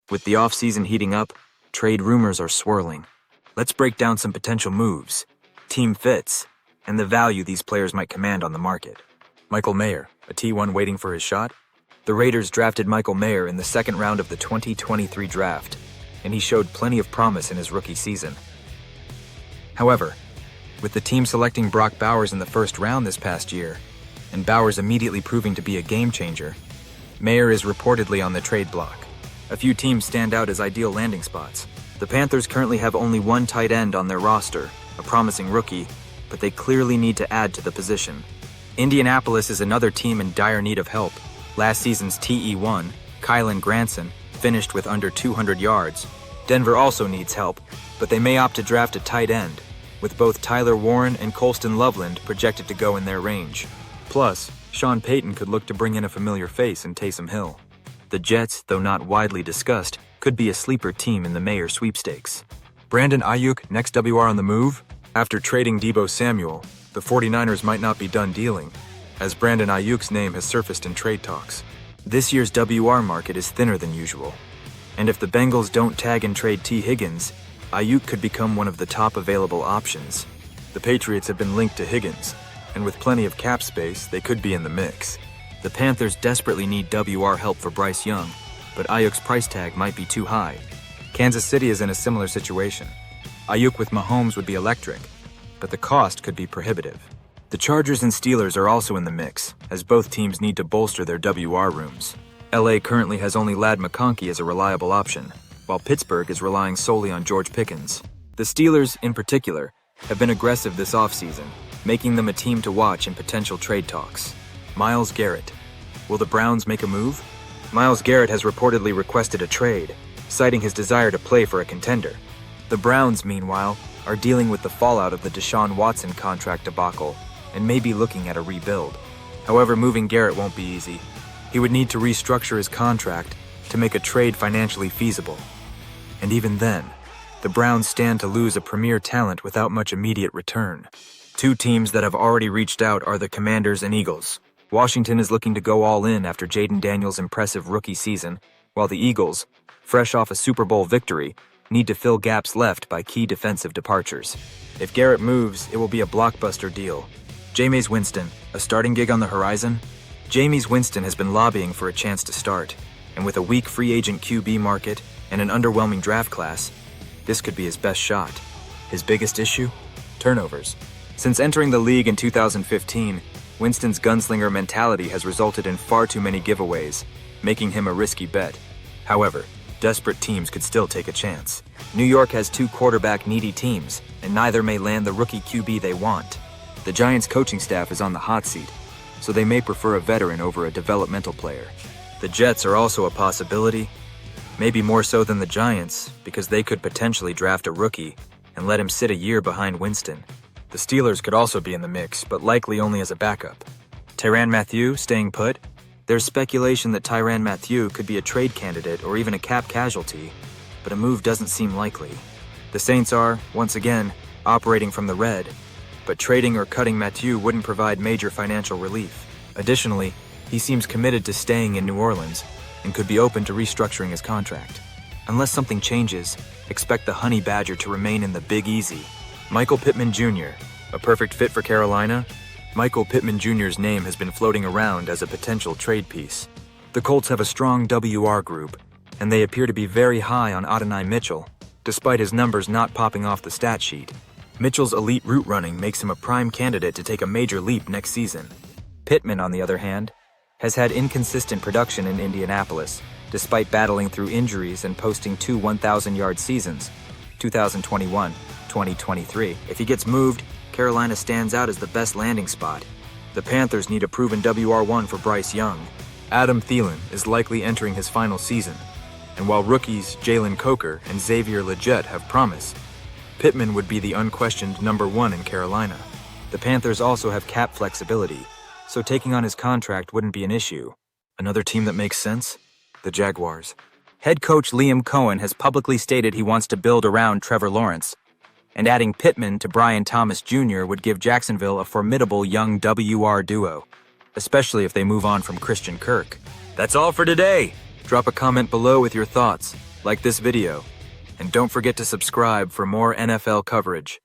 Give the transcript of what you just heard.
With the offseason heating up, trade rumors are swirling. Let's break down some potential moves, team fits, and the value these players might command on the market. Michael Mayer, a T1 waiting for his shot? The Raiders drafted Michael Mayer in the second round of the 2023 draft, and he showed plenty of promise in his rookie season. However, with the team selecting Brock Bowers in the first round this past year, and Bowers immediately proving to be a game changer, Mayer is reportedly on the trade block. A few teams stand out as ideal landing spots. The Panthers currently have only one tight end on their roster, a promising rookie, but they clearly need to add to the position. Indianapolis is another team in dire need of help. Last season's TE1, Kylan Granson, finished with under 200 yards. Denver also needs help, but they may opt to draft a tight end, with both Tyler Warren and Colston Loveland projected to go in their range. Plus, Sean Payton could look to bring in a familiar face in Taysom Hill. The Jets, though not widely discussed, could be a sleeper team in the Mayer sweepstakes. Brandon Ayuk, next WR on the move? After trading Deebo Samuel, the 49ers might not be done dealing, as Brandon Ayuk's name has surfaced in trade talks. This year's WR market is thinner than usual, and if the Bengals don't tag and trade T. Higgins, Ayuk could become one of the top available options. The Patriots have been linked to Higgins, and with plenty of cap space, they could be in the mix. The Panthers desperately need WR help for Bryce Young, but Ayuk's price tag might be too high. Kansas City is in a similar situation. Ayuk with Mahomes would be electric, but the cost could be prohibitive. The Chargers and Steelers are also in the mix, as both teams need to bolster their WR rooms. LA currently has only Ladd McConkey as a reliable option, while Pittsburgh is relying solely on George Pickens. The Steelers, in particular, have been aggressive this offseason, making them a team to watch in potential trade talks. Myles Garrett. Will the Browns make a move? Myles Garrett has reportedly requested a trade, citing his desire to play for a contender. The Browns, meanwhile, are dealing with the fallout of the Deshaun Watson contract debacle and may be looking at a rebuild. However, moving Garrett won't be easy. He would need to restructure his contract to make a trade financially feasible. And even then, the Browns stand to lose a premier talent without much immediate return. Two teams that have already reached out are the Commanders and Eagles. Washington is looking to go all in after Jaden Daniels' impressive rookie season, while the Eagles, fresh off a Super Bowl victory, need to fill gaps left by key defensive departures. If Garrett moves, it will be a blockbuster deal. Jameis Winston, a starting gig on the horizon? Jameis Winston has been lobbying for a chance to start, and with a weak free agent QB market and an underwhelming draft class, this could be his best shot. His biggest issue? Turnovers. Since entering the league in 2015, Winston's gunslinger mentality has resulted in far too many giveaways, making him a risky bet. However, desperate teams could still take a chance. New York has two quarterback-needy teams, and neither may land the rookie QB they want. The Giants' coaching staff is on the hot seat, so they may prefer a veteran over a developmental player. The Jets are also a possibility, maybe more so than the Giants, because they could potentially draft a rookie and let him sit a year behind Winston. The Steelers could also be in the mix, but likely only as a backup. Tyrann Mathieu staying put? There's speculation that Tyrann Mathieu could be a trade candidate or even a cap casualty, but a move doesn't seem likely. The Saints are, once again, operating from the red, but trading or cutting Mathieu wouldn't provide major financial relief. Additionally, he seems committed to staying in New Orleans and could be open to restructuring his contract. Unless something changes, expect the Honey Badger to remain in the Big Easy. Michael Pittman Jr., a perfect fit for Carolina? Michael Pittman Jr.'s name has been floating around as a potential trade piece. The Colts have a strong WR group, and they appear to be very high on Adonai Mitchell, despite his numbers not popping off the stat sheet. Mitchell's elite route running makes him a prime candidate to take a major leap next season. Pittman, on the other hand, has had inconsistent production in Indianapolis, despite battling through injuries and posting two 1,000-yard seasons, 2021-2023. If he gets moved, Carolina stands out as the best landing spot. The Panthers need a proven WR1 for Bryce Young. Adam Thielen is likely entering his final season, and while rookies Jalen Coker and Xavier Legette have promise, Pittman would be the unquestioned number one in Carolina. The Panthers also have cap flexibility, so taking on his contract wouldn't be an issue. Another team that makes sense? The Jaguars. Head coach Liam Cohen has publicly stated he wants to build around Trevor Lawrence, and adding Pittman to Brian Thomas Jr. would give Jacksonville a formidable young WR duo, especially if they move on from Christian Kirk. That's all for today. Drop a comment below with your thoughts. like this video, and don't forget to subscribe for more NFL coverage.